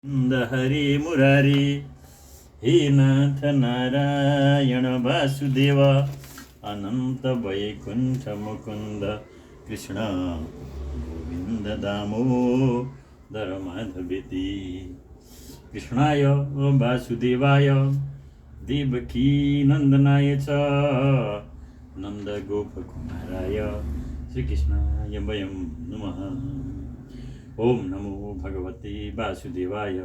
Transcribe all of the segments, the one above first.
हरे मुरारी हे नाथ नारायण वासुदेव अनंत वैकुंठ मुकुंद कृष्ण गोविंद दामोदर माधवेति। कृष्णाय वासुदेवाय देवकी नंदनाय च नंद गोप कुमाराय श्रीकृष्णाय वयं नमः। ओम नमो भगवते वासुदेवाय।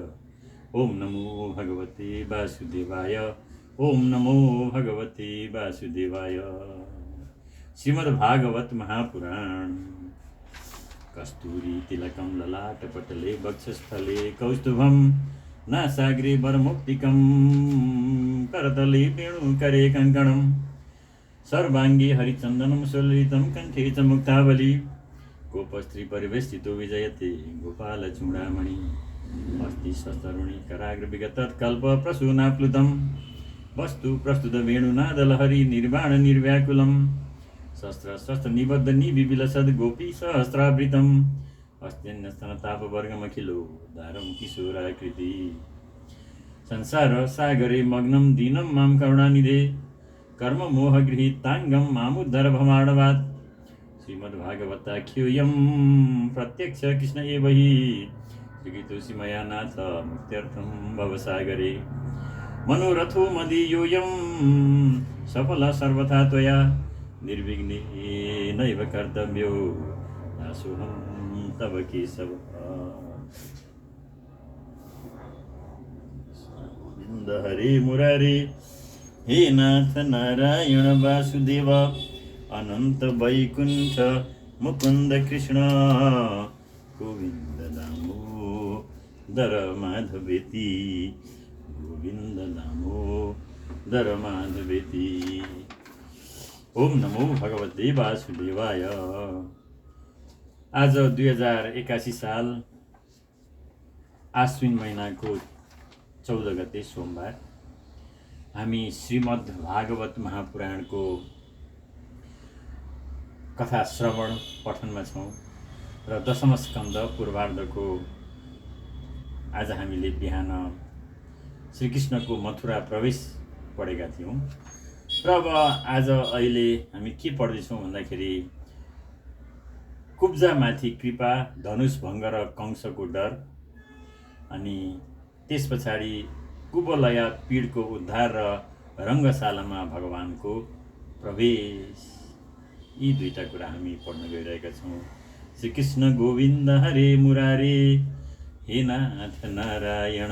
ओम नमो भगवते वासुदेवाय। ओम नमो भगवते वासुदेवाय। श्रीमद्भागवत महापुराण। कस्तूरी तिलकं ललाटपटले वक्षस्थले कौस्तुभं नासाग्रे वरमुक्तिकं करतले वेणुकरे कङ्कणं सर्वाङ्गे हरिचन्दनं सुललितं कण्ठे च मुक्तावली गोपस्त्री परिवेष्टितो विजयते गोपाल चूडामणि अस्ति शस्तरुणि कराग्र विगत तत्कल्प प्रसूनाप्लुतं वस्तु प्रस्तुत वेणुनादलहरि निर्वाण निर्व्याकुलं शस्त्र शस्त्र निबद्ध निबिलसद् गोपी सहस्रावृतम् अस्त्यन्यस्तनतापवर्गमखिलो दारं किशोराकृति संसार सागरे मग्नं दीनं मां करुणानिधे कर्म मोहगृहीताङ्गं मामुद्धर भमाणवात् श्रीमद्भागवताख्योऽयं प्रत्यक्ष कृष्ण एव हि श्रीगीतोऽसि मया नाथ मुक्त्यर्थं भवसागरे मनोरथो मदीयोऽयं सफलः सर्वथा त्वया निर्विघ्नेनैव कर्तव्यो दासोऽहं तव केशव। गोविन्द हरे मुरारे हे नाथ नारायण वासुदेव अनंत वैकुंठ मुकुंद कृष्ण गोविंद दामोदर माधवेति। गोविंद दामोदर माधवेति। ओम नमो भगवते वासुदेवाय। आज 2081 साल आश्विन महिनाको 14 गते सोमबार हामी श्रीमद् भागवत महापुराणको कथा श्रवण पठनमा छौँ र दशम स्कन्द पूर्वार्धको आज हामीले बिहान श्रीकृष्णको मथुरा प्रवेश पढेका थियौँ र अब आज अहिले हामी के पढ्दैछौँ भन्दाखेरि कुब्जामाथि कृपा, धनुष भङ्ग र कंसको डर, अनि त्यस पछाडि कुबलय पीडको उद्धार र रङ्गशालामा भगवानको प्रवेश, यी दुईटा कुरा हामी पढ्न गइरहेका छौँ। श्रीकृष्ण गोविन्द हरे मुरारे हे नाथ नारायण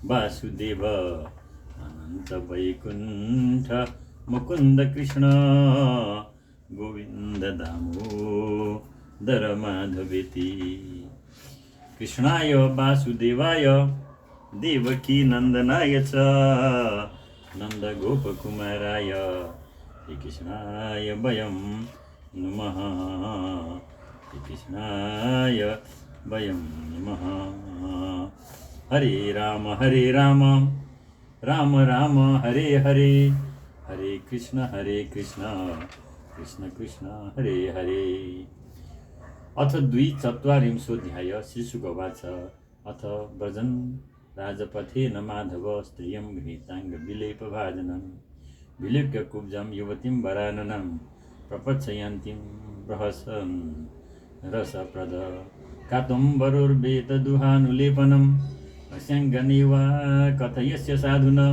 वासुदेव अनन्त वैकुण्ठ मुकुन्द कृष्ण गोविन्द दामोदर माधवेति। कृष्णाय वासुदेवाय देवकी नन्दनाय च नन्द गोप कुमाराय श्रीकृष्णाय वयं नमः। श्रीकृष्णाय वयं नमः। हरे राम राम राम हरे हरे, हरे कृष्ण कृष्ण कृष्ण हरे हरे। अथ 2:24 श्रीशुकवाच। अथ व्रजन् राजपथेन माधव स्त्रियं गृहीताङ्ग विलेपभाजनं विलोक्य कुब्जं युवतीं वराननं प्रपच्छयन्तीं प्रहसन् रसप्रद कातुम्बरोर्वेतदुहानुलेपनम् अस्याङ्गनेव कथयस्य साधुना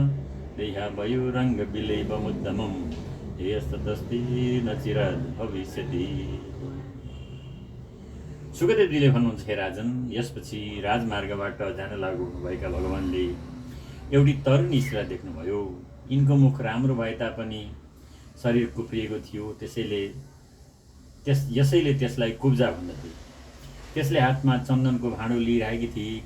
देहावयोरङ्गविलेपमुद्दमं हेयस्तदस्ति न चिरात् भविष्यति। सुखदेवजीले भन्नुहुन्छ, हे राजन, यसपछि राजमार्गबाट जान लागु भएका भगवानले एउटी तरुणी स्त्रीलाई देख्नुभयो। यिनको मुख राम्रो भए तापनि शरीर कुप्रिएको थियो, यसैले त्यसलाई कुब्जा भन्दथे। त्यसले हातमा चन्दनको भाँडो लिइरहेकी थिए।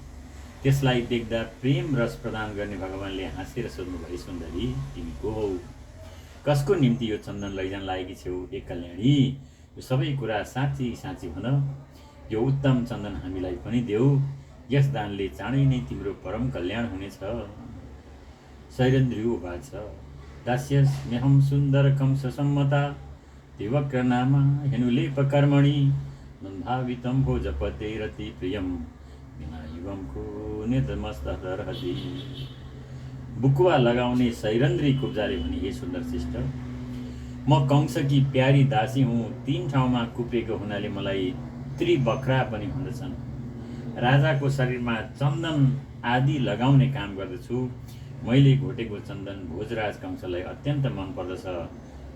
त्यसलाई देख्दा प्रेम रस प्रदान गर्ने भगवानले हाँसेर सोध्नुभयो, सुन्दरी, तिमी को हौ? कसको निम्ति यो चन्दन लैजान लागेकी छेउ? एक कल्याणी, यो सबै कुरा साँच्ची साँच्ची भन। यो उत्तम चन्दन हामीलाई पनि देऊ। यस दानले चाँडै नै तिम्रो परम कल्याण हुनेछ। शैलेन्द्रियो उवाच, दास्यस्म्यहं सुन्दर कंस सम्मता देवक्र नाम हेनुलेप कर्मणि नन्भावितं भोजपतेरति प्रियं विना युवं को पुण्य मस्त रहती। बुकुवा लगाउने सैरन्द्री कुब्जाले भने, हे सुन्दर शिष्ट, म कंसकी प्यारी दासी हुँ। 3 ठाउँमा कुपेको हुनाले मलाई त्रिबक्रा पनि भन्दछन्। राजाको शरीरमा चन्दन आदि लगाउने काम गर्दछु। मैले घोटेको चन्दन भोजराज कंसलाई अत्यन्त मन पर्दछ।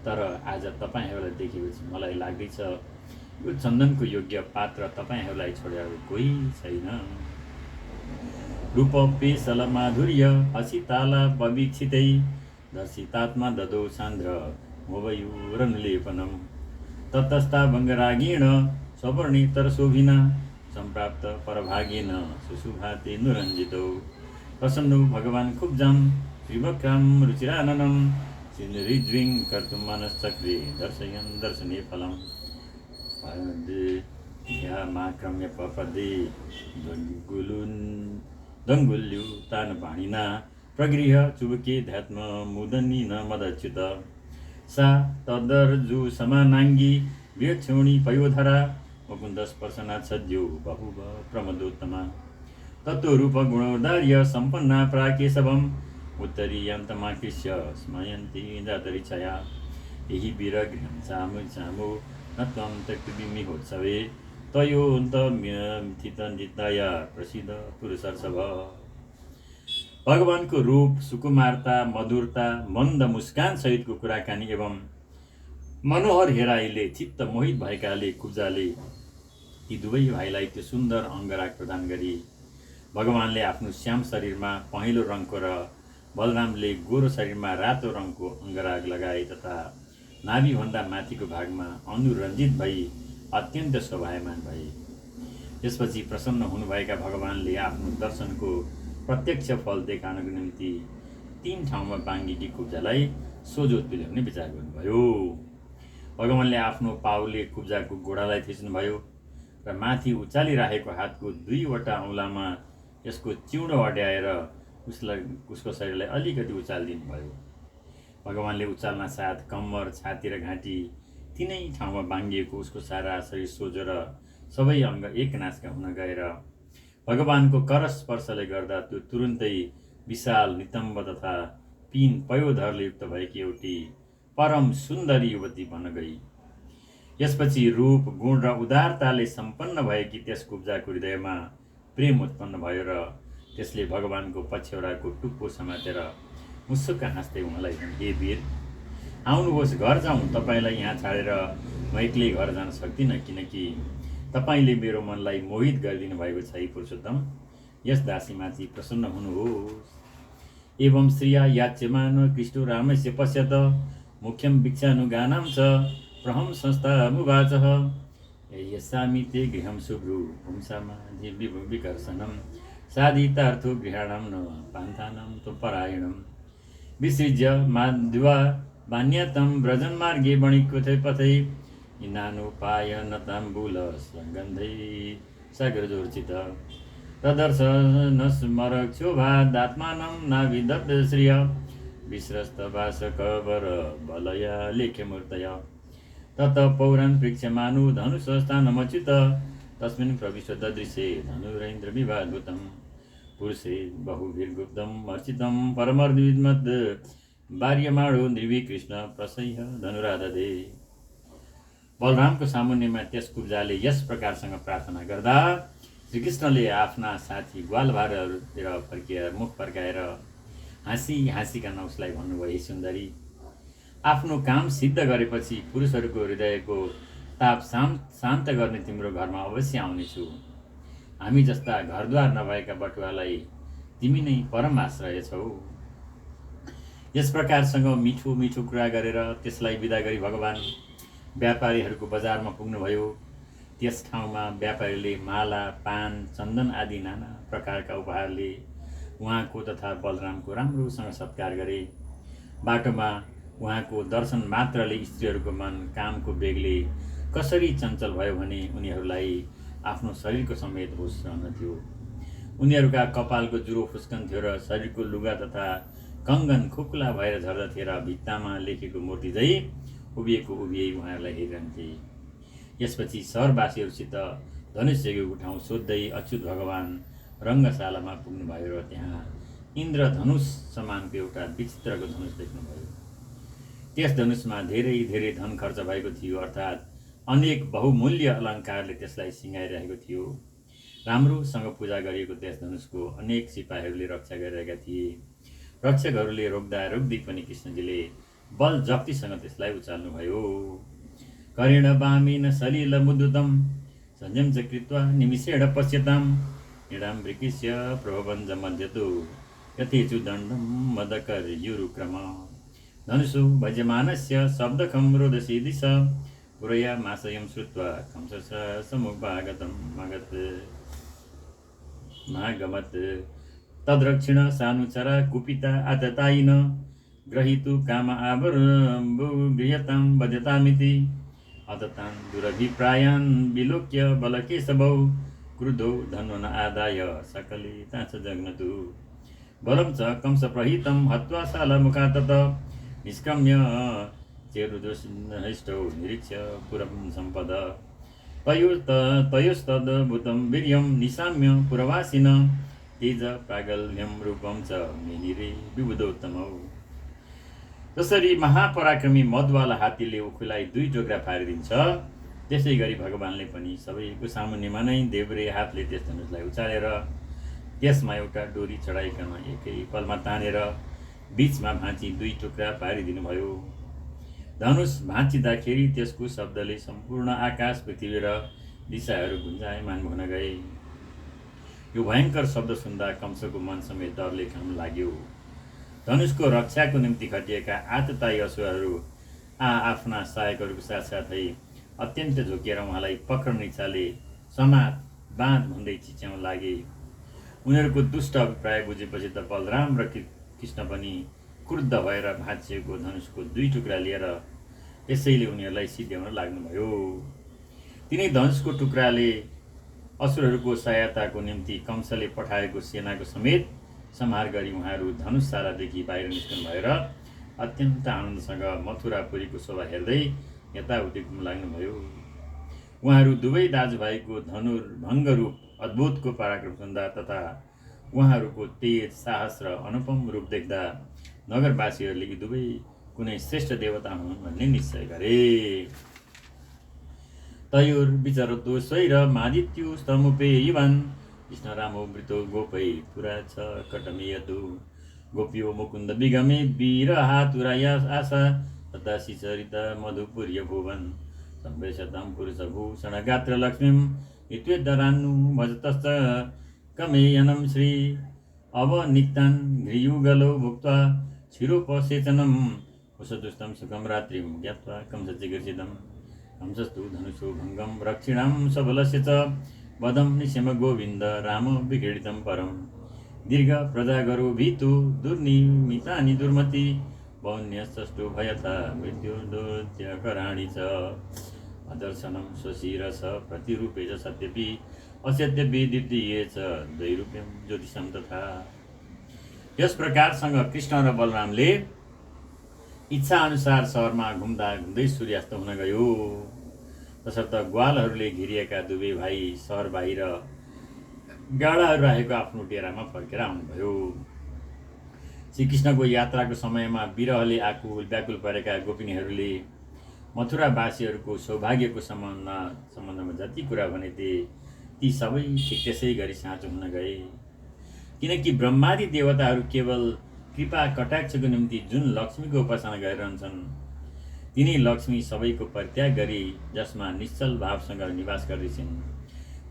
तर आज तपाईँहरूलाई देखेपछि मलाई लाग्दैछ यो चन्दनको योग्य पात्र तपाईँहरूलाई छोडेर कोही छैन। रूप पेशल माधुर्य हसिताला पवीक्षितै दर्शितात्मा ददौ सान्द्र मोवयूरनुलेपनम ततस्था भङ्गरागेण सवर्णेतर शोभिना सम्प्राप्त परभागेन सुशुभाते नुरञ्जितौ प्रसन्नो भगवान् खुब्जां त्रिवक्रां रुचिराननं सिन्धुरिज्विं कर्तुं मनश्चक्रे दर्शयन् दर्शने फलम् माक्रम्य पपदे दङ्गुल्यु तानपाणिना प्रगृह्य चुबके ध्यात्म मुदनी न मदच्युत सा तदर्जु समानाङ्गी विक्षोणी पयोधरा मुकुन्दस्पर्शनात् सद्यो बहुव प्रमदोत्तमा तत्त्वरूप गुणोदार्य सम्पन्ना प्राकेशवम् उत्तरीयन्तमाकृष्य स्मयन्ती दातरिच्छया यही वीरगृहं चामु न त्वं त्यक्तुमिहोत्सवे तयोऽन्तमिथितन्दिताया प्रसिद्ध पुरुषर्षभ। भगवानको रूप, सुकुमारता, मधुरता, मन्द मुस्कान सहितको कुराकानी एवं मनोहर हेराइले चित्त मोहित भएकाले कुब्जाले ती दुवै भाइलाई त्यो सुन्दर अङ्गराग प्रदान गरी भगवानले आफ्नो श्याम शरीरमा पहेँलो रङको र बलरामले गोरो शरीरमा रातो रङको अङ्गराग लगाए तथा नाभिभन्दा माथिको भागमा अनुरञ्जित भई अत्यन्त शोभायमान भए। त्यसपछि प्रसन्न हुनुभएका भगवानले आफ्नो दर्शनको प्रत्यक्ष फल देखाउनको निम्ति 3 ठाउँमा बाङ्गीकी कुब्जालाई सोझो तुल्याउने विचार गर्नुभयो। भगवानले आफ्नो पाउले कुब्जाको गोडालाई थिच्नुभयो र माथि उचालिराखेको हातको 2वटा औँलामा यसको चिउँडो अड्याएर उसको शरीरलाई अलिकति उचाल दिनुभयो। भगवानले उचाल्न साथ कम्मर, छाती र घाँटी 3 ठाउँमा बाङ्गिएको उसको सारा शरीर सोझो र सबै अङ्ग एक नाचका हुन गएर भगवानको कर स्पर्शले गर्दा त्यो तुरुन्तै विशाल नितम्ब तथा पिन पयोधरले युक्त भएकी एउटी परम सुन्दरी युवती बन्न गई। यसपछि रूप, गुण र उदारताले सम्पन्न भएकी त्यस कुब्जाको हृदयमा प्रेम उत्पन्न भयो र त्यसले भगवानको पछ्यौराको टुप्पो समातेर मुसुक्क हाँस्दै उहाँलाई भने, हे वीर, आउनुहोस्, घर जाउँ। तपाईँलाई यहाँ छाडेर म एक्लै घर जान सक्दिनँ, किनकि तपाईँले मेरो मनलाई मोहित गरिदिनु भएको छ। हे पुरुषोत्तम, यस दासीमाथि प्रसन्न हुनुहोस्। एवं श्रिया याच्यमान कृष्णो रामस्य पश्यत मुख्यं भिक्षानुगानां च प्रहं संस्थामुवाचः यस्यामि ते गृहं शुभ्रू पुंसामा विकर्षणं साधितार्थो गृहाणां न पान्थानां तु परायणं विसृज्य माध्वा बान्यतं व्रजन्मार्गे वणिक्वथे पथै इनानुपायनताम्बूल सङ्गन्धै सागरजोर्चित तदर्शनस्मरक्षोभादात्मानं नाविदब्धश्रिय विस्रस्तवासकवर बलया लेख्यमूर्तय तत पौरान् प्रीक्ष्यमानु धनुषस्थानमच्युत तस्मिन् प्रविश्य ददृशे धनुरैन्द्रविभाद्भुतं पुरुषे बहुभिर्गुप्तम् अर्चितं परमर्दिमद् बार्यमाणो नृवि कृष्ण प्रसह्य धनुरादधे। बलरामको सामुन्यमा त्यस कुब्जाले यस प्रकारसँग प्रार्थना गर्दा श्रीकृष्णले आफ्ना साथी ग्वालभारहरूतिर मुख फर्काएर हाँसिकन उसलाई भन्नुभयो, हे सुन्दरी, आफ्नो काम सिद्ध गरेपछि पुरुषहरूको हृदयको ताप शान्त गर्ने तिम्रो घरमा अवश्य आउनेछु। हामी जस्ता घरद्वार नभएका बटुवालाई तिमी नै परम आश्रय छौ। यस प्रकारसँग मिठो मिठो कुरा गरेर त्यसलाई विदा गरी भगवान व्यापारीहरूको बजारमा पुग्नुभयो। त्यस ठाउँमा व्यापारीले माला, पान, चन्दन आदि नाना प्रकारका उपहारले उहाँको तथा बलरामको राम्रोसँग सत्कार गरे। बाटोमा उहाँको दर्शन मात्रले स्त्रीहरूको मन कामको बेगले कसरी चञ्चल भयो भने उनीहरूलाई आफ्नो शरीरको समेत होस रहन्थ्यो। उनीहरूका कपालको जुरो फुस्कन्थ्यो र शरीरको लुगा तथा कङ्गन खुकुला भएर झर्दथे र भित्तामा लेखेको मूर्ति झै उभिएको उभिए उहाँहरूलाई हेरिरहन्थे। यसपछि सहरवासीहरूसित धनुष्यको ठाउँ सोध्दै अच्युत भगवान रङ्गशालामा पुग्नुभयो र त्यहाँ इन्द्रधनुष समानको एउटा विचित्रको धनुष देख्नुभयो। त्यस धनुषमा धेरै धेरै धन खर्च भएको थियो, अर्थात् अनेक बहुमूल्य अलङ्कारले त्यसलाई सिँगारिरहेको थियो। राम्रोसँग पूजा गरिएको त्यस धनुषको अनेक सिपाहीहरूले रक्षा गरिरहेका थिए। रक्षकहरूले रोक्दै पनि कृष्णजीले बल जप्तीसँग त्यसलाई उचाल्नुभयो। करेण वामेन सलिल मुद्दुतम संयम च कृत्वा निमिषेण पश्यताम इडाम विकृष्य प्रभवञ्ज मध्यतो यथेचु दण्डम मदकर्युरुक्रम धनुषु भज्यमानस्य शब्दखं रोदसी दिश पुरया मासयं श्रुत्वा कंसस समुपागतं मागमत् तद्रक्षिण सानुचरा कुपिता आततायिन ग्रहीतु काम गृहतां वध्यतामिति अततान् दुरभिप्रायान् विलोक्य बलकेशवौ क्रुद्धौ धन्वन आदाय सकले ताच जग्नतु बलं च कंसप्रहितं हत्वा शालामुखात् निष्क्रम्य चेरुदुष्टौ निरीक्ष्य पुरं सम्पद तयोस्तद्भुतं वीर्यं निशाम्य पुरवासिन तेज प्रागल्भ्यं रूपं च मेनिरे विबुधोत्तमौ। जसरी महापराक्रमी मदवाला हात्तीले उखुलाई 2 टुक्रा पारिदिन्छ, त्यसै गरी भगवानले पनि सबैको सामुन्नेमा नै देब्रे हातले त्यस धनुषलाई उचालेर त्यसमा एउटा डोरी चढाइकन एकै पलमा तानेर बीचमा भाँची 2 टुक्रा पारिदिनुभयो। धनुष भाँचिँदाखेरि त्यसको शब्दले सम्पूर्ण आकाश, पृथ्वी र दिशाहरू गुन्जायमान हुन गए। यो भयङ्कर शब्द सुन्दा कंसको मन समेत डरले काम लाग्यो। धनुषको रक्षाको निम्ति खटिएका आततायी असुरहरू आफ्ना सहायकहरूको साथसाथै अत्यन्त झोकिएर उहाँलाई पक्रने इच्छाले समात बाँध भन्दै चिच्याउन लागे। उनीहरूको दुष्ट अभिप्राय बुझेपछि त बलराम र कृष्ण पनि क्रुद्ध भएर भाँचिएको धनुषको 2 टुक्रा लिएर त्यसैले उनीहरूलाई सिध्याउन लाग्नुभयो। तिनै धनुषको टुक्राले असुरहरूको सहायताको निम्ति कंसले पठाएको सेनाको समेत संहार गरी उहाँहरू धनुषशालादेखि बाहिर निस्कनु भएर अत्यन्त आनन्दसँग मथुरापुरीको शोभा हेर्दै यताउति घुम्न लाग्नुभयो। उहाँहरू दुवै दाजुभाइको धनुर्भङ्ग रूप, अद्भुतको पराक्रम सुन्दा तथा उहाँहरूको तेज, साहस र अनुपम रूप देख्दा नगरवासीहरूले यी दुवै कुनै श्रेष्ठ देवता हुन् भन्ने निश्चय गरे। तयोर विचारतो स्वैर मादित्यु स्तमुपे इवान कृष्ण रामो मृतो गोपै पुरा छ कटमेयतु गोप्यो मुकुन्द विगमे वीर हातुराया आशा तथा शिचरित मधुपुर्य भुवन सम्वेशतां पुरुषभूषण गात्र लक्ष्मीं इत्वेदरान्नु भजतश्च कमेयनं श्री अवनिक्तान् घ्रियुगलौ भुक्त्वा क्षीरोपसेचनं वसतुस्तं सुखं रात्रिं ज्ञात्वा कंसचिकीर्षितं कंसस्तु धनुषो भङ्गं रक्षिणां सबलस्य च वदं निशम गोविन्द राम विक्रीडितं परं दीर्घ प्रजागरो भीतु दुर्निमितानि दुर्मति वौन्यस्तु भयथा मृत्युर्दोत्यकराणि च अदर्शनं स्वशिरस प्रतिरूपे च सत्यपि असत्यपि द्वितीये च द्वैरूप्यं ज्योतिषं तथा। यस प्रकारसँग कृष्ण र बलरामले इच्छा अनुसार सहरमा घुम्दा घुम्दै सूर्यास्त हुन गयो। तसर्थ ग्वालहरूले घिरिएका दुवै भाइ सहर बाहिर गाडाहरू राखेको आफ्नो डेरामा फर्केर आउनुभयो। श्रीकृष्णको यात्राको समयमा विरहले आकुल व्याकुल परेका गोपिनीहरूले मथुरावासीहरूको सौभाग्यको सम्बन्धमा जति कुरा भने ती सबै ठिक त्यसै गरी साँचो हुन गए। किनकि ब्रह्मादि देवताहरू केवल कृपा कटाक्षको निम्ति जुन लक्ष्मीको उपासना गरिरहन्छन्, तिनी लक्ष्मी सबैको परित्याग गरी जसमा निश्चल भावसँग निवास गर्दैछन्,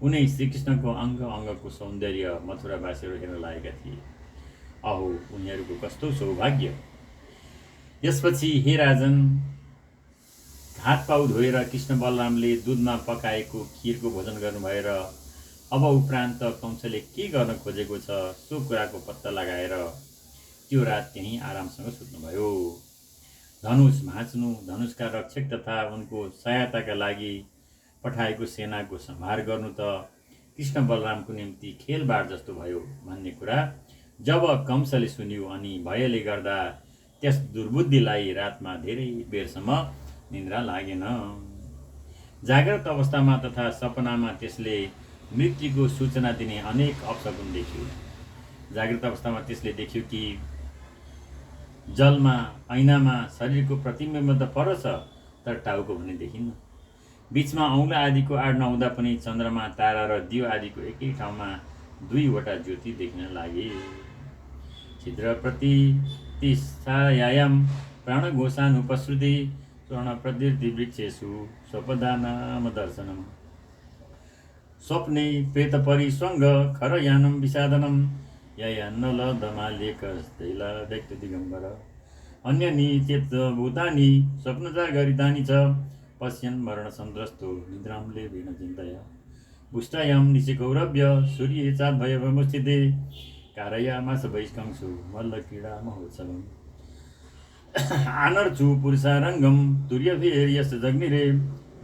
उनै श्रीकृष्णको अङ्ग अङ्गको सौन्दर्य मथुरावासीहरू हेर्न लागेका थिए। अहो, उनीहरूको कस्तो सौभाग्य! यसपछि हे राजन, हात पाउ धोएर कृष्ण बलरामले दुधमा पकाएको खिरको भोजन गर्नुभएर अब उपरान्त कंसले के गर्न खोजेको छ सो कुराको पत्ता लगाएर त्यो रात त्यहीँ आरामसँग सुत्नुभयो। धनुष भाँच्नु, धनुषका रक्षक तथा उनको सहायताका लागि पठाएको सेनाको संहार गर्नु त कृष्ण बलरामको निम्ति खेलबाड जस्तो भयो भन्ने कुरा जब कंसले सुन्यो अनि भयले गर्दा त्यस दुर्बुद्धिलाई रातमा धेरै बेरसम्म निन्द्रा लागेन। जाग्रत अवस्थामा तथा सपनामा त्यसले मृत्युको सूचना दिने अनेक अपशकुन देख्यो। जागृत अवस्थामा त्यसले देख्यो कि जलमा ऐनामा शरीरको प्रतिबिम्ब त पर्छ, तर टाउको भने देखिन्न। बीचमा औँला आदिको आड नहुँदा पनि चन्द्रमा, तारा र दियो आदिको एकै ठाउँमा दुईवटा ज्योति देखिन लागे। छिद्र प्रतिष्ठायाम प्राणघोषानुपश्रुति स्वर्णप्रदीप्तिवृक्षेषु स्वपदानाम दर्शनम्। स्वप्ने प्रेतपरिस्वङ्ग खरयानं विषादनं ययान्नलदमालेकस्तैला व्यक्त दिगम्बर। अन्यनि चेतभूतानि स्वप्नजागरितानि च पश्यन् मरणसन्द्रस्तो निद्रांले वीण चिन्तया। पुष्टायां निशिकौरभ्य सूर्ये चाद्भयवमुस्थिते कारयामास वैष्कंसु मल्लक्रीडा महोत्सवम्। आनर्चु पुरुषारङ्गं तुर्यभिर्यस्य जग्निरे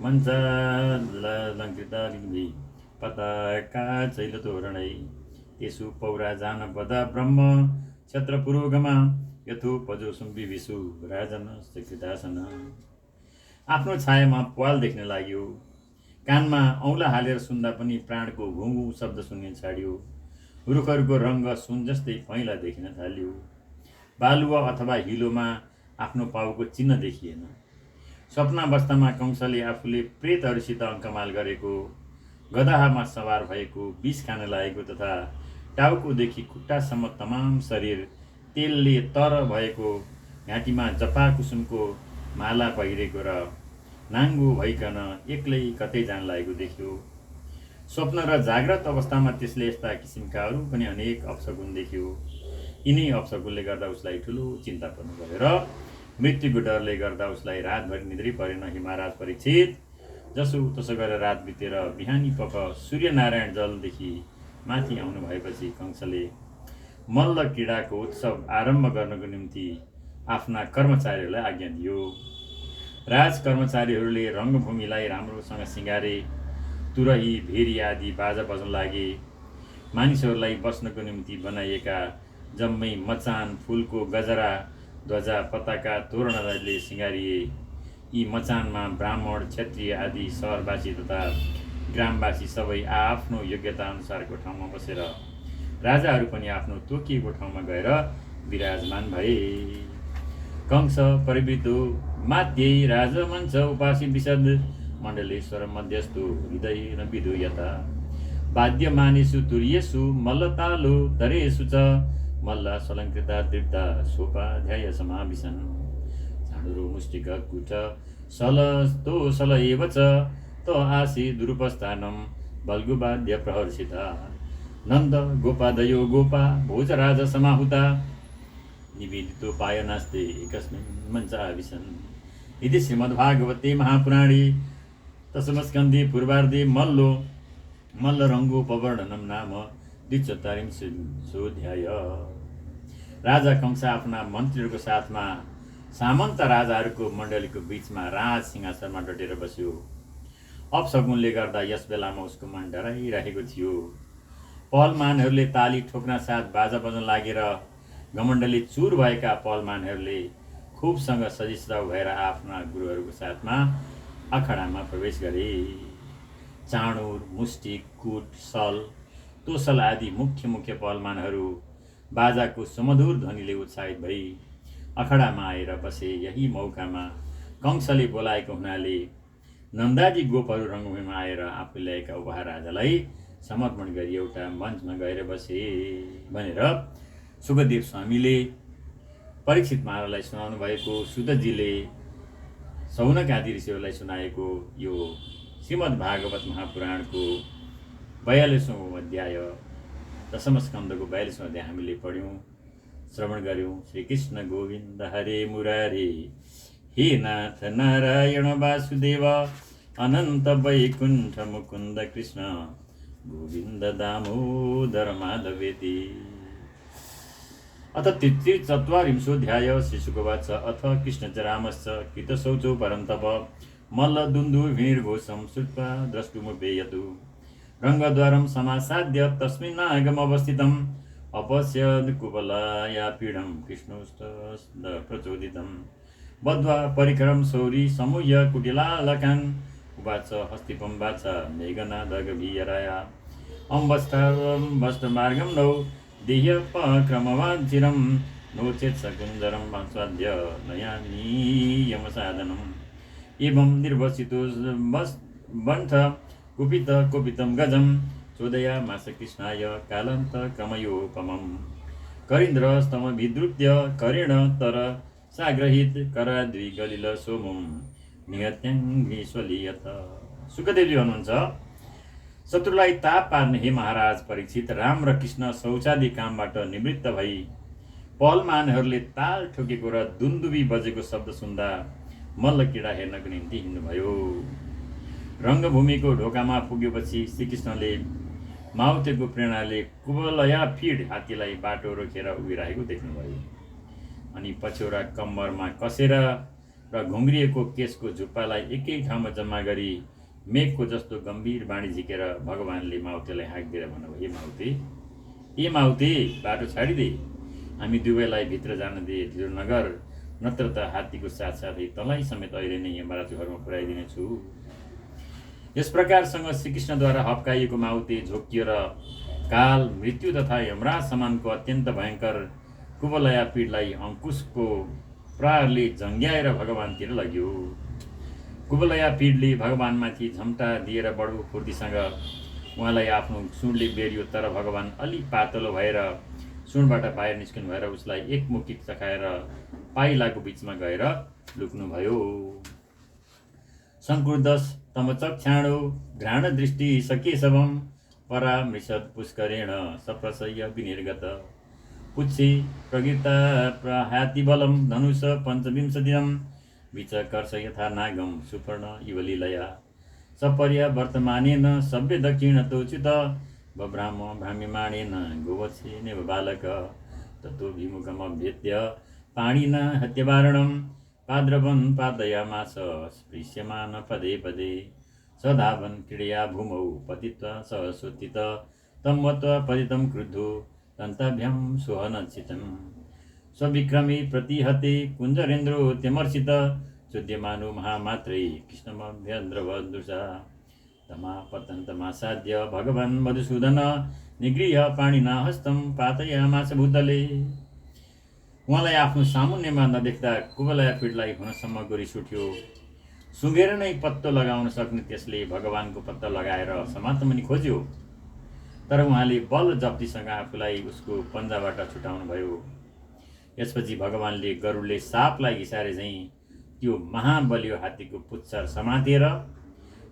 मञ्चालङ्कृतालिङ्गि पताका चैलतोरणै तेषु पौरा जानपदा ब्रह्म क्षत्रपुरोगमा यथोपजोसुम विभिषु राजनश्च कृतासन। आफ्नो छायामा प्वाल देख्न लाग्यो। कानमा औँला हालेर सुन्दा पनि प्राणको घुँघु शब्द सुन्ने छाड्यो। रुखहरूको रङ्ग सुन जस्तै पहेँला देखिन थाल्यो। बालुवा अथवा हिलोमा आफ्नो पाउको चिन्ह देखिएन। स्वप्नावस्थामा कंसले आफूले प्रेतहरूसित अङ्कमाल गरेको, गधामा सवार भएको, विष खान लागेको तथा टाउकोदेखि खुट्टासम्म तमाम शरीर तेलले तर भएको, घाँटीमा जपा कुसुमको माला पहिरेको र नाङ्गो भइकन एक्लै कतै जान लागेको देख्यो। स्वप्न र जाग्रत अवस्थामा त्यसले यस्ता किसिमका अरू पनि अनेक अपशकुन देख्यो। यिनै अपशकुनले गर्दा उसलाई ठुलो चिन्ता पर्न गयो र मृत्युको डरले गर्दा उसलाई रातभरि निद्रै परेन। हिमाराज परीक्षित, जसो तसो गरेर रात बितेर बिहानी पख सूर्यनारायण जलदेखि माथि आउनु भएपछि कंसले मल्ल क्रीडाको उत्सव आरम्भ गर्नको निम्ति आफ्ना कर्मचारीहरूलाई आज्ञा दियो। राज कर्मचारीहरूले रङ्गभूमिलाई राम्रोसँग सिँगारे। तुरही, भेरी आदि बाजा बज्न लागे। मानिसहरूलाई बस्नको निम्ति बनाइएका जम्मै मचान, फुलको गजरा, ध्वजा, पताका, तोरणहरूले सिँगारिए। यी मचानमा ब्राह्मण, क्षत्रिय आदि सहरवासी तथा ग्रामवासी सबै आफ्नो योग्यता अनुसारको ठाउँमा बसेर राजाहरू पनि आफ्नो तोकिएको ठाउँमा गएर विराजमान भए। कंस परिवृतो माध्ये राजमञ्च उपासी विशद मण्डलेश्वर मध्यस्थो हृदय न विधूयता वाद्यमानेषु तुर्येषु मल्लतालो तरेषु च मल्ला सलङ्कृता तृप्ता सोपाध्याय समाविशन्। चाणुरो मुष्टिक कुट सलस्तो सल एव च त आसी दुरुपस्थानं बल्गुवाद्य प्रहर्षिता नन्द गोपादयो गोपा भोजराज समाहुता निवेदितो पायनास्ते एकस्मिन् मञ्चाविशन्। इति श्रीमद्भागवते महापुराणे दशमस्कन्धे पूर्वार्धे मल्लरङ्गोपवर्णनं नाम 43 राजा कंस आफ्ना मन्त्रीहरूको साथमा सामन्त राजाहरूको मण्डलीको बीचमा राज सिंहासनमा डटेर बस्यो। अपशकुनले गर्दा यस बेलामा उसको मन डराइरहेको थियो। पहलमानहरूले ताली ठोक्न साथ बाजा बज्न लागेर घमण्डले चुर भएका पहलमानहरूले खुबसँग सजिस्राउ भएर आफ्ना गुरुहरूको साथमा अखडामा प्रवेश गरे। चाणुर, मुष्टिक, कुट, सल, तोसल आदि मुख्य पहलमानहरू बाजाको सुमधुर ध्वनिले उत्साहित भई अखडामा आएर बसे। यही मौकामा कंसले बोलाएको हुनाले नन्दादी गोपहरू रङ्गभूमिमा आएर आफू ल्याएका उपहार राजालाई समर्पण गरी एउटा मञ्चमा गएर बसे भनेर सुखदेव स्वामीले परीक्षित महाराजलाई सुनाउनु भएको, सुतजीले सौनक आदि ऋषिहरूलाई सुनाएको यो श्रीमद्भागवत महापुराणको 42औं अध्याय दशम स्कन्धको 42औं अध्याय हामीले पढ्यौँ, श्रवण गऱ्यौँ। श्रीकृष्ण गोविन्द हरे मुरारे, हे नाथ नारायण वासुदेव, अनन्त वैकुण्ठ मुकुन्द कृष्ण गोविन्द दामोदर माधवेति। अथ 43 श्रीशुकवाच अथ कृष्णचरामश्च कृतशौचो परन्तप मल्लदुन्दुभिर्घोषं श्रुत्वा द्रष्टुमुपेयतु रङ्गद्वारं समासाद्य तस्मिन्नागमवस्थितम् अपश्यद् कुवलया पीडं कृष्णोस्तप्रचोदितं बद्ध्वा परिकरं शौरी समूह्य कुटिलालकान् उवाच हस्तिपं वाच मेघनादगभीयराया वस्त्रमार्गं नौ देह्यपक्रमवाञ्छिरं नो चेत् सकुन्दरं स्वाद्य नयानीयमसाधनम् एवं निर्वसितो बन्थ कुपितं गजं चोदयामास कृष्णाय कालान्तक्रमयोपमम् करीन्द्रस्तमभिद्रुत्य करेण तर साग्रहित कराद्विगलिल सोमं निहत्याङ्घ्रिस्वलीयत। सुखदेवजी भन्नुहुन्छ, शत्रुलाई ताप पार्ने हे महाराज परीक्षित, राम र कृष्ण शौचादि कामबाट निवृत्त भई पहलमानहरूले ताल ठोकेको र दुन्दुबी बजेको शब्द सुन्दा मल्ल किडा हेर्नको निम्ति हिँड्नुभयो। रङ्गभूमिको ढोकामा पुगेपछि श्रीकृष्णले माउतेको प्रेरणाले कुवलया फिड हात्तीलाई बाटो रोकेर उभिरहेको देख्नुभयो। अनि पछ्यौरा कम्मरमा कसेर र घुङ्रिएको केसको झुप्पालाई एकै ठाउँमा जम्मा गरी मेघको जस्तो गम्भीर बाणी झिकेर भगवानले माउतेलाई हाँक दिएर भन्नुभयो, ए माउते बाटो छाडिदे, हामी दुवैलाई भित्र जान दे, ढिलो नगर, नत्र त हात्तीको साथसाथै तँलाई समेत अहिले नै यमराजको घरमा पुर्याइदिनेछु। यस प्रकारसँग श्रीकृष्णद्वारा हप्काइएको माउते झोकियो र काल, मृत्यु तथा यमराज समानको अत्यन्त भयङ्कर कुवलया पीडलाई अङ्कुशको प्रहारले जङ्ग्याएर भगवानतिर लग्यो। कुवलया पीडले भगवानमाथि झम्टा दिएर बडो फुर्तीसँग उहाँलाई आफ्नो सुँडले बेरियो, तर भगवान अलि पातलो भएर सुँडबाट बाहिर निस्किनु भएर उसलाई एक मुक्की चखाएर पाइलाको बिचमा गएर लुक्नुभयो। सङ्कुर्दश तमचक्षाणो घ्राण दृष्टि सकेशवम परामृषद पुष्करेण सप्रसय्य विनिर्गत पुच्छे प्रगीता प्रहातिबलं धनुष पञ्चविंशतिनं विचकर्ष यथा नागम सुपर्ण इव लीलया सपर्या वर्तमानेन सभ्य दक्षिणतोचित बभ्राम भ्राम्यमाणेन गोवत्सेनेव बालक ततोभिमुखमभ्येत्य पाणिना हत्यवारणं पाद्रवन् पादयामास स्पृश्यमान पदे पदे सधावन् क्रीडया भूमौ पतित्वा सहसोत्थित तं मत्वा पतितं क्रुद्धो दन्ताभ्यां सुहनचितं स्वविक्रमे प्रतिहते कुञ्जरेन्द्रो त्यमर्षित चोद्यमानो महामात्रे कृष्णमभ्यद्रवदृशा तमापतन्तमासाद्य भगवान् मधुसूदन निगृह्य पाणिना हस्तं पातयामास भूतले। उहाँलाई आफ्नो सामुन्यमा नदेख्दा कुवलया पीडलाई हुनसम्म रिस उठ्यो। सुँघेर नै पत्तो लगाउन सक्ने त्यसले भगवानको पत्ता लगाएर समात्न पनि खोज्यो, तर उहाँले बल जप्तीसँग आफूलाई उसको पन्जाबाट छुटाउनु भयो। यसपछि भगवानले गरुडले सापलाई घिसारे झैँ त्यो महाबलियो हात्तीको पुच्छर समातेर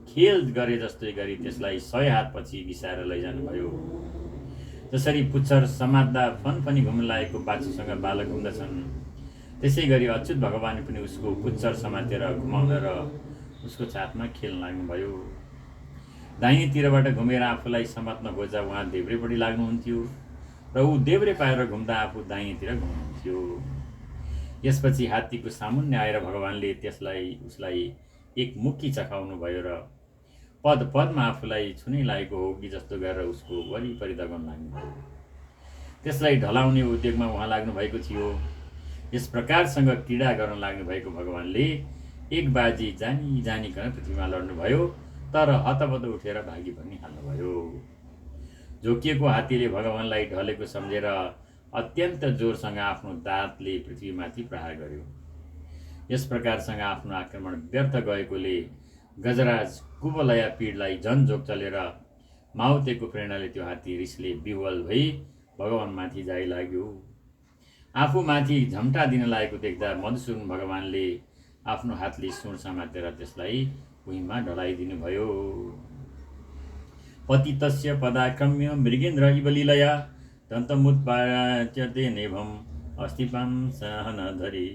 खेल गरे जस्तै गरी त्यसलाई 100 हातपछि घिसाएर लैजानुभयो। जसरी पुच्छर समात्दा फनफनी घुम्न लागेको बाछुसँग बालक घुम्दछन्, त्यसै गरी अच्युत भगवान पनि उसको पुच्छर समातेर घुमाउन र उसको छातमा खेल्न लाग्नुभयो। दाहिनेतिरबाट घुमेर आफूलाई समात्न खोज्दा उहाँ देब्रेपट्टि लाग्नुहुन्थ्यो र ऊ देब्रे पाएर घुम्दा आफू दाहिनेतिर घुम्नुहुन्थ्यो। यसपछि हात्तीको सामुन्य आएर भगवानले उसलाई एक मुक्की चखाउनु भयो र पदमा आफूलाई छुनै लागेको हो कि जस्तो गरेर उसको वरिपरि दगाउन लाग्नुभयो। त्यसलाई ढलाउने उद्योगमा उहाँ लाग्नु भएको थियो। यस प्रकारसँग क्रीडा गर्न लाग्नु भएको भगवानले एक बाजी जानिकन पृथ्वीमा लड्नुभयो, तर हतपत उठेर भागी पनि हाल्नुभयो। झोकिएको हात्तीले भगवानलाई ढलेको सम्झेर अत्यन्त जोरसँग आफ्नो दाँतले पृथ्वीमाथि प्रहार गर्यो। यस प्रकारसँग आफ्नो आक्रमण व्यर्थ गएकोले गजराज कुवलया पीडलाई झन्झोक चलेर माउतेको प्रेरणाले त्यो हात्ती रिसले विह्वल भई भगवानमाथि जाइलाग्यो। आफूमाथि झम्टा दिन लागेको देख्दा मधुसूदन भगवानले आफ्नो हातले सुँड समातेर त्यसलाई भुइँमा ढलाइदिनु भयो। पतितस्य पदाक्रम्य मृगेन्द्र इव लीलया दन्तमुत्पाट्यते नेभम् अस्तिपां सहनधरी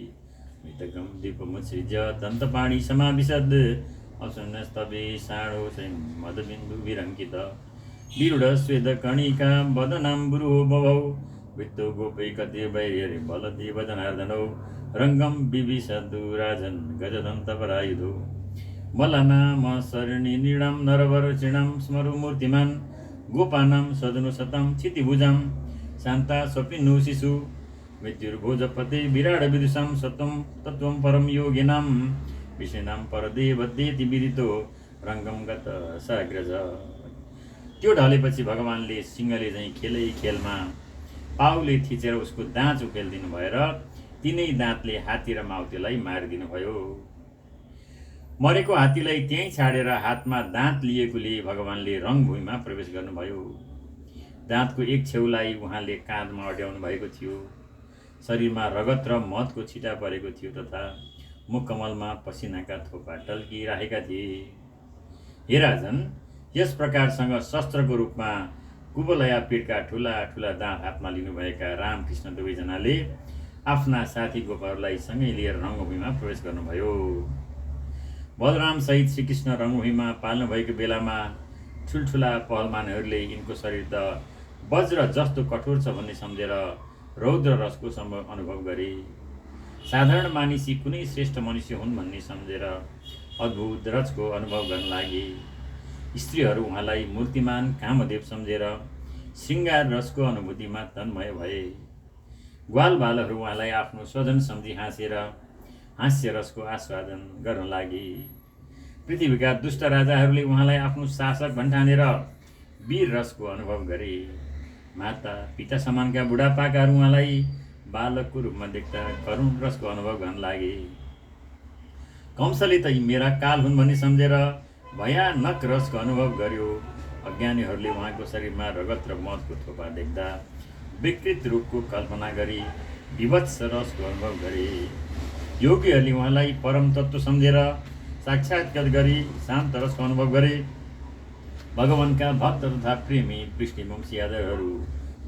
मृतकं दीपमुत्सृज्य दन्तपाणि समाविशद् असन्नस्तवे साणो मदबिन्दु विरङ्कित विरूढ स्वेदकणिका वदनाम्बुरो बभौ वित्तो गोपैकते वैर्यरे बलदेव जनार्दनौ रङ्गं विविशदु राजन् गजदन्तपरायुधो मलनाम शरणी नृणां नरवरचिणां स्मरु मूर्तिमान् गोपानां सदनुशतं क्षितिभुजां शान्ता स्वपिनु शिशु मृत्युर्भोजपते विराड विदुषां सत्वं तत्त्वं परं योगिनां विषेणां परदेवदेति विदितो रङ्गं गत साग्रज। त्यो ढलेपछि भगवानले सिंहले चाहिँ खेलै खेलमा पाउले थिचेर उसको दाँत उकेलिदिनु भएर तिनै दाँतले हात्ती र माउतेलाई मारिदिनु भयो। मरेको हात्तीलाई त्यहीँ छाडेर हातमा दाँत लिएकोले भगवानले रङभूमिमा प्रवेश गर्नुभयो। दाँतको एक छेउलाई उहाँले काँधमा अड्याउनु भएको थियो। शरीरमा रगत र मदको छिटा परेको थियो तथा मुखकमलमा पसिनाका थोपा टल्किरहेका थिए। हे राजन, यस प्रकारसँग शस्त्रको रूपमा कुवलया पीठका ठुला ठुला दाँत हातमा लिनुभएका रामकृष्ण दुवैजनाले आफ्ना साथी गोपहरूलाई सँगै लिएर रङ्गभूमिमा प्रवेश गर्नुभयो। बलराम सहित श्रीकृष्ण रङ्गभूमिमा पाल्नुभएको बेलामा ठुल्ठुला पहलमानहरूले यिनको शरीर त वज्र जस्तो कठोर छ भन्ने सम्झेर रौद्र रसको अनुभव गरे। साधारण मानिसी कुनै श्रेष्ठ मनुष्य हुन् भन्ने सम्झेर अद्भुत रसको अनुभव गर्न लागे। स्त्रीहरू उहाँलाई मूर्तिमान कामदेव सम्झेर श्रृङ्गार रसको अनुभूतिमा तन्मय भए। ग्वालबालहरू उहाँलाई आफ्नो स्वजन सम्झी हाँसेर हास्य रसको आस्वादन गर्न लागे। पृथ्वीका दुष्ट राजाहरूले उहाँलाई आफ्नो शासक भन्ठानेर वीर रसको अनुभव गरे। माता पिता समानका बुढापाकाहरू उहाँलाई बालकको रूपमा देख्दा करुण रसको अनुभव गर्न लागे। कंसले त यी मेरा काल हुन् भन्ने सम्झेर भयानक रसको अनुभव गर्यो। अज्ञानीहरूले उहाँको शरीरमा रगत र मदको थोपा देख्दा विकृत रूपको कल्पना गरी विभत्स रसको अनुभव गरे। योगीहरूले उहाँलाई परम तत्त्व सम्झेर साक्षात्कार गरी शान्त रसको अनुभव गरे। भगवानका भक्त तथा प्रेमी पृष्ठवंशी यादवहरू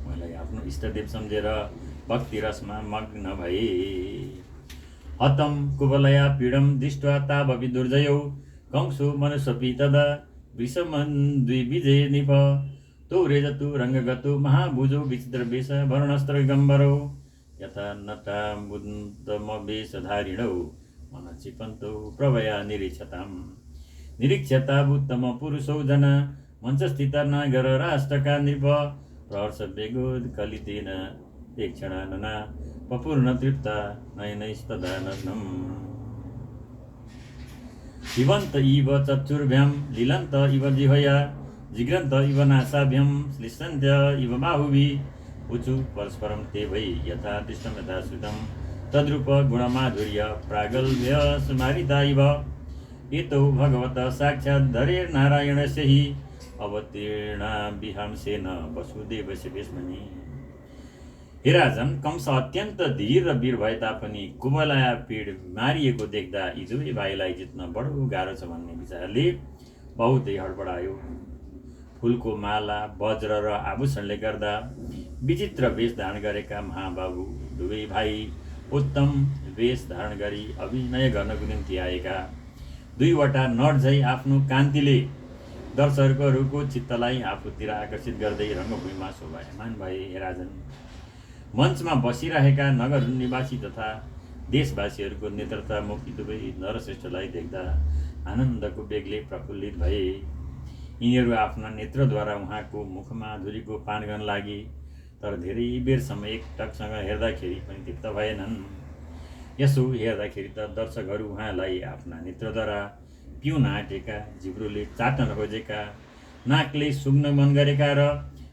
उहाँलाई आफ्नो इष्टदेव सम्झेर भक्ति रसमा मग्न भए। हतम कुवलया पीडम दृष्ट्वा तावपि दुर्जयौ कंसो मनुष्यपि तदा वृषमन् द्विविजय निप तौ रेजतु रङ्गगतु महाभुजो विचित्र वेश वर्णस्त्र गम्बरौ यथा नटा बुद्धमवेशधारिणौ मनचिपन्तौ प्रभया निरीक्षता उत्तम पुरुषौ जना मञ्चस्थिता नागर राष्ट्रका नृप प्रहर्ष वेगोद कलितेन प्रेक्षणानना पपूर्ण तृप्ता नयनैस्तदा नग्नम् जीवन्त इव चक्षुर्भ्यां लीलन्त इव जिह्वया जिग्रन्त इव नासाभ्यां श्लिष्यन्त्य इव बाहुभिः ऊचु परस्परं ते वै यथा दृष्टं यथा श्रुतं तद्रूप गुणमाधुर्य प्रागल्भ्य स्मारिता इव एतौ भगवतः साक्षात् धरेर्नारायणस्य हि अवतीर्णा विहांसेन वसुदेवस्य वेश्मनि। हे राजन, कंस अत्यन्त धीर र वीर भए तापनि कुवलया पीड मारिएको देख्दा यी दुवै भाइलाई जित्न बडो गाह्रो छ भन्ने विचारले बहुतै हडबडायो। फुलको माला वज्र र आभूषणले गर्दा विचित्र वेश धारण गरेका महाबाबु दुवै भाइ उत्तम वेश धारण गरी अभिनय गर्नको निम्ति आएका। दुईवटा नट झै आफ्नो कान्तिले दर्शकहरूको चित्तलाई आफूतिर आकर्षित गर्दै रङ्गभूमिमा शोभायमान भए। हे राजन, मञ्चमा बसिरहेका नगर निवासी तथा देशवासीहरूको नेत्रता मुक्ति दुवै नरश्रेष्ठलाई देख्दा आनन्दको बेगले प्रफुल्लित भए। यिनीहरू आफ्ना नेत्रद्वारा उहाँको मुखमाधुरीको पान गर्न लागे, तर धेरै बेरसम्म एकटकसँग हेर्दाखेरि पनि तृप्त भएनन्। यसो हेर्दाखेरि त दर्शकहरू उहाँलाई आफ्ना नेत्रद्वारा पिउन आँटेका, जिब्रोले चाट्न खोजेका, नाकले सुँघ्न मन गरेका र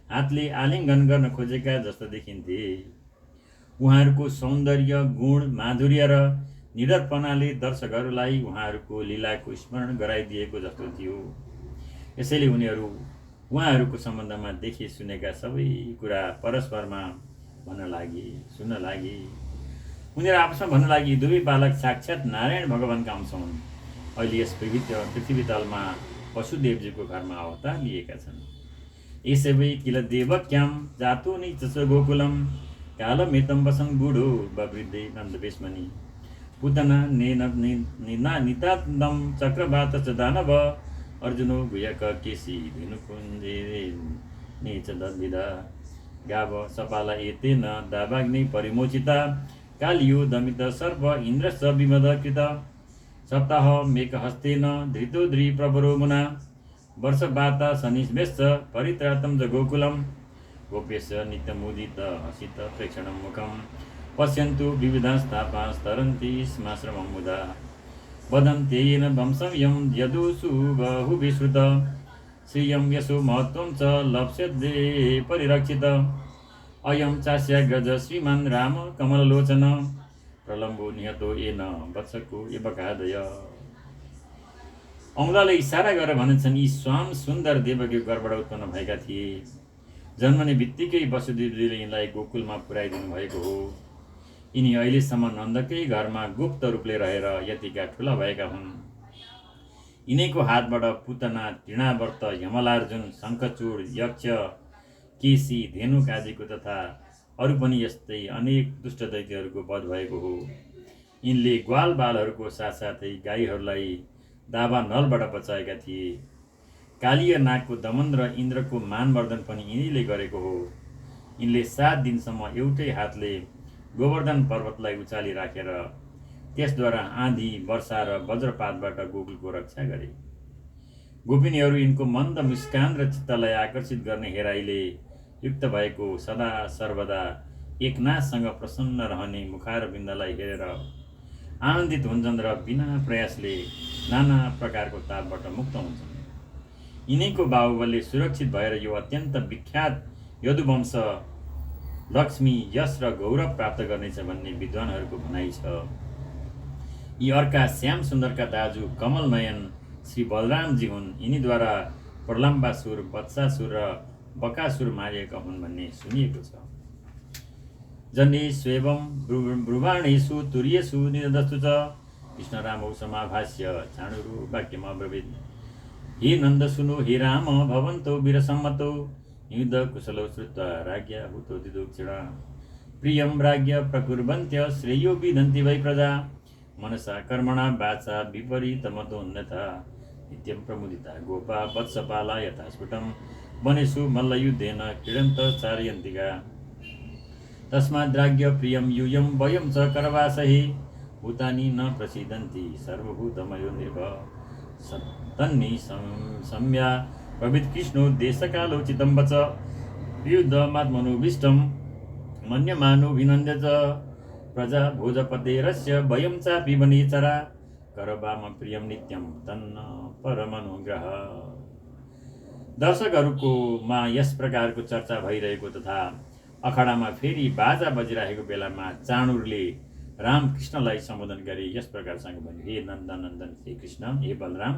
हातले आलिङ्गन गर्न खोजेका जस्तो देखिन्थे। उहाँहरूको सौन्दर्य, गुण, माधुर्य र निडरपनाले दर्शकहरूलाई उहाँहरूको लीलाको स्मरण गराइदिएको जस्तो थियो। यसैले उनीहरू उहाँहरूको सम्बन्धमा देखे सुनेका सबै कुरा परस्परमा सुन्न लागे। उनीहरू आपसमा भन्न लागि, दुवै बालक साक्षात् नारायण भगवानका अंश हुन्। अहिले यस पृथ्वी तलमा वसुदेवजीको घरमा अवतार लिएका छन्। यसै वै किल देवक्यां जातो नीचस गोकुलम कालमेतं वसन् बुढो वृद्धे नन्दवेश्मनि पुतना नितान्दं चक्रवात च दानव अर्जुनो गुह्यक केशी धेनुकुञ्जे नीच दद्विदा गाव सपाला एतेन दावाग्नि परिमोचिता कालियो दमित सर्प इन्द्रश्च विमदकृत सप्ताह मेकहस्तेन धृतो प्रवरो मुना वर्षवाता शनिश्वेश्च परित्रातं च गोकुलं गोप्यस्य नित्यमुदित हसित प्रेक्षणं मुखं पश्यन्तु विविधास्तापास्तरन्ति स्माश्रमं मुदा वदन्त्येन वंशं यं यदुषु बहुविश्रुत श्रियं यशो महत्त्वं च लप्स्यते परिरक्षित अयं चास्याग्रज श्रीमान् राम कमललोचन प्रलम्बो निहतो येन वत्सको एवकादय। औँलाले इसारा गरेर भन्छन् यी स्वाम सुन्दर देवकी गर्भबाट उत्पन्न भएका थिए। जन्मने बित्तिकै वसुदेवजीले यिनलाई गोकुलमा पुर्याइदिनु भएको हो। यिनी अहिलेसम्म नन्दकै घरमा गुप्त रूपले रहेर यतिका ठुला भएका हुन्। यिनैको हातबाट पुतना तृणावर्त यमलार्जुन शङ्खचूड यक्ष केसी धेनुकाजीको तथा अरू पनि यस्तै अनेक दुष्ट दैत्यहरूको वध भएको हो। यिनले ग्वाल बालहरूको साथसाथै गाईहरूलाई दावानलबाट बचाएका थिए। कालीय नागको दमन र इन्द्रको मानवर्धन पनि यिनीले गरेको हो। यिनले 7 दिनसम्म एउटै हातले गोवर्धन पर्वतलाई उचाली राखेर त्यसद्वारा आँधी वर्षा र वज्रपातबाट गोकुलको रक्षा गरे। गोपिनीहरू यिनको मन्द मुस्कान र चित्तलाई आकर्षित गर्ने हेराइले युक्त भएको सदा सर्वदा एकनाथसँग प्रसन्न रहने मुखारविन्दलाई हेरेर आनन्दित हुन्छन् र बिना प्रयासले नाना प्रकारको तापबाट मुक्त हुन्छन्। यिनैको बाहुबलले सुरक्षित भएर यो अत्यन्त विख्यात यदुवंश लक्ष्मी यश र गौरव प्राप्त गर्नेछ भन्ने विद्वानहरूको भनाइ छ। यी अर्का श्याम सुन्दरका दाजु कमल नयन श्री बलरामजी हुन्। यिनीद्वारा प्रलम्बासुर वत्सासुर र बकासुर मारिएका हुन् भन्ने सुनिएको छ। जनेष्वेवं ब्रुवाणेषु तुर्येषु निदस्तु च कृष्णरामौ समाभाष्य चाणुरु वाक्यमब्रवीत्। हे नन्द सुनो हे राम भवन्तो वीरसम्मतो युद्ध कुशलौ श्रुत्वा राज्ञा हुतो दिदुक्षिणा प्रियं राज्ञ प्रकुर्वन्त्य श्रेयो विदन्ति वै प्रजा मनसा कर्मणा वाचा विपरीतमतोन्यथा नित्यं प्रमुदिता गोपा वत्सपाला यथा स्फुटं वनेषु मल्लयुद्धेन क्रीडन्त चारयन्तिका तस्माद्राज्ञ प्रियं यूयं वयं च करवासहि भूतानि न प्रसीदन्ति सर्वभूतमयो निर्भय तन्नि सम्या प्रवित्कृष्णो देशकालोचितं वच युद्धमात्मनोभीष्टं मन्यमानोऽभिनन्द्य च प्रजा भोजपतेरस्य वयं चापि वनेचरा करवाम प्रियं नित्यं तन्न परमनुग्रह। दर्शकहरूकोमा यस प्रकारको चर्चा भइरहेको तथा अखडामा फेरि बाजा बजिरहेको बेलामा चाणुरले रामकृष्णलाई सम्बोधन गरी यस प्रकारसँग भन्यो, हे नन्दनन्दन श्री कृष्ण, हे बलराम,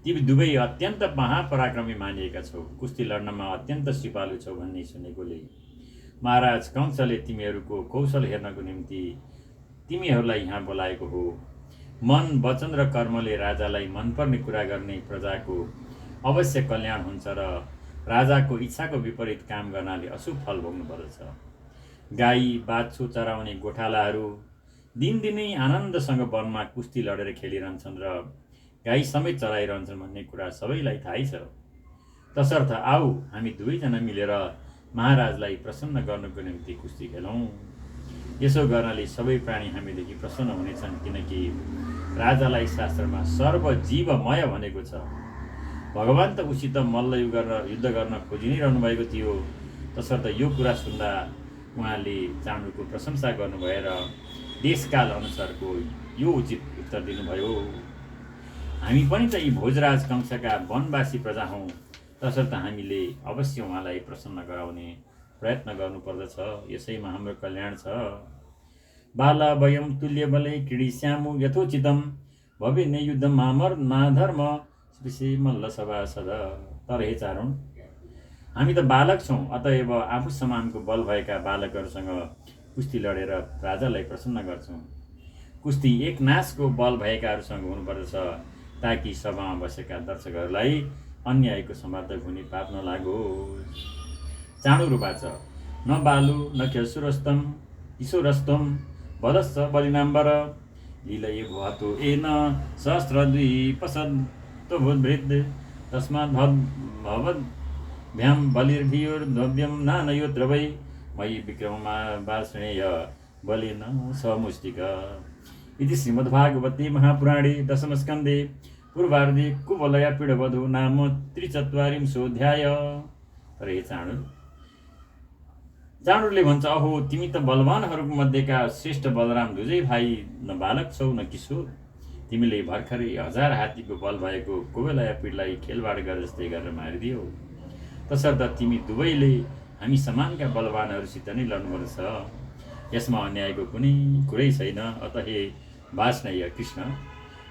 तिमी दुवै अत्यन्त महापराक्रमी मानिएका छौ, कुस्ती लड्नमा अत्यन्त सिपालु छौ भन्ने सुनेकोले महाराज कंसले तिमीहरूको कौशल हेर्नको निम्ति तिमीहरूलाई यहाँ बोलाएको हो। मन वचन र कर्मले राजालाई मनपर्ने कुरा गर्ने प्रजाको अवश्य कल्याण हुन्छ र राजाको इच्छाको विपरीत काम गर्नाले अशुभ फल भोग्नु पर्दछ। गाई बाछो चराउने गोठालाहरू दिनदिनै आनन्दसँग वनमा कुस्ती लडेर खेलिरहन्छन् र गाई समेत चराइरहन्छन् भन्ने कुरा सबैलाई थाहै छ। तसर्थ आऊ हामी दुवैजना मिलेर महाराजलाई प्रसन्न गर्नको निम्ति कुस्ती खेलौँ। यसो गर्नाले सबै प्राणी हामीदेखि प्रसन्न हुनेछन्, किनकि राजालाई शास्त्रमा सर्वजीवमय भनेको छ। भगवान त उसित युद्ध गर्न खोजि नै रहनु भएको थियो। तसर्थ यो कुरा सुन्दा उहाँले चाणुरको प्रशंसा गर्नुभयो र देशकाल अनुसारको यो उचित उत्तर दिनुभयो। हामी पनि त यी भोजराज कंसका वनवासी प्रजा हौँ, तसर्थ हामीले अवश्य उहाँलाई प्रसन्न गराउने प्रयत्न गर्नुपर्दछ, यसैमा हाम्रो कल्याण छ। बाला वयं तुल्य बलै क्रीडिष्यामु यथोचितं भविन्य युद्धं माधर्म विषय मल्ल सभासद। तर हे चारुण, हामी त बालक छौँ, अतएव आफू समानको बल भएका बालकहरूसँग कुस्ती लडेर राजालाई प्रसन्न गर्छौँ। कुस्ती एक नासको बल भएकाहरूसँग हुनुपर्दछ, ताकि सभामा बसेका दर्शकहरूलाई अन्यायको समर्थक हुने पाप नलागोस्। चाणुरुवाच न बालु न ख्यसुरस्तम ईश्वरस्तम वदस्स बलिनाम्बर लीलये भवतु एन सहस्रद्विपशतभूद्भृद् तस्मात् भवद्भ्यां बलिर्भियोर्द्रव्यं नानयोत्र वै मयि विक्रममाश्रयेय बलेन समुष्टिक। इति श्रीमद्भागवते महापुराणे दशमस्कन्धे पूर्वार्धे कुवलया पीडवधू नाम 43 तर हे चाणुरले भन्छ, अहो तिमी त बलवानहरूको मध्येका श्रेष्ठ बलराम दुजै भाइ न बालक छौ न किशोर। तिमीले भर्खरै 1000 हात्तीको बल भएको कोवेला पिडलाई खेलबाड गरे जस्तै गरेर मारिदियो। तसर्थ तिमी दुवैले हामी समानका बलवानहरूसित नै लड्नुपर्छ। यसमा अन्यायको कुनै कुरै छैन। अत हे वासनय कृष्ण,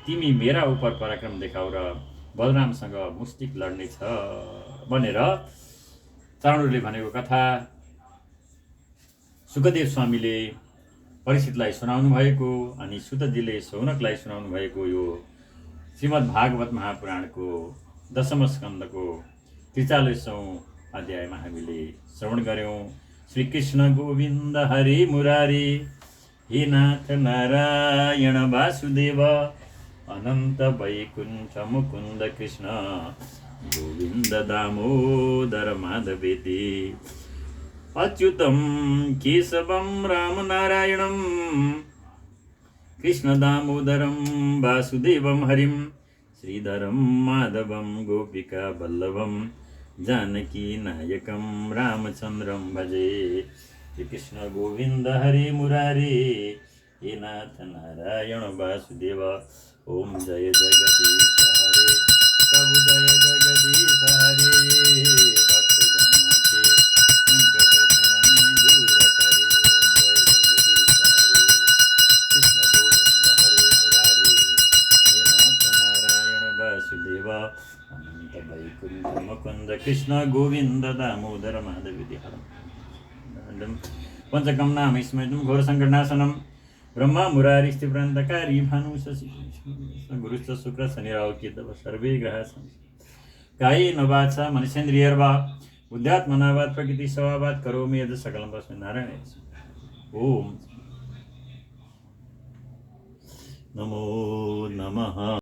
तिमी मेरा उप पराक्रम देखाऊ र बलरामसँग मुष्टिक लड्नेछ भनेर चाणूरले भनेको कथा सुखदेव स्वामीले परीक्षितलाई सुनाउनु भएको अनि सुतजीले शौनकलाई सुनाउनु भएको यो श्रीमद् भागवत महापुराणको 10औं स्कन्धको 43औं अध्यायमा हामीले श्रवण गर्यौं। श्री कृष्ण गोविन्द हरि मुरारी, हे नाथ नारायण वासुदेव, अनन्त वैकुण्ठ मुकुन्द कृष्ण गोविन्द दामोदर माधवेति, अच्युतं केशवं राम नारायणं कृष्ण दामोदरं वासुदेवं हरिं, श्रीधरं माधवं गोपिका वल्लभं जानकी नायकं रामचन्द्रं भजे। श्री कृष्ण गोविन्द हरि मुरारी, हे नाथ नारायण वासुदेव। ओम जय जगदीश हरे प्रभु, जय जगदीश हरे, भक्तजनों के संकट क्षण में दूर करे। ओम जय जगदीश हरे, कृष्ण गोविंद हरे मुरारी, हे नाथ नारायण वासुदेव, अनंत वैकुंठ मुकुंद कृष्ण गोविंद दामोदर माधवेति हरं। पंचकमनाम स्मृतं घोर संकटनाशनम, ब्रह्मा मुरारी स्थिप्रान्तकारी भानु शशि गुरुश्च शुक्र शनिराव केतव सर्वे ग्रहाः कायेन वाचा मनसेन्द्रियैर्वा बुद्ध्यात्मना प्रकृति स्वभावात् करोमि यद् सकलं परस्मै नारायणाय। ओम नमो नमः।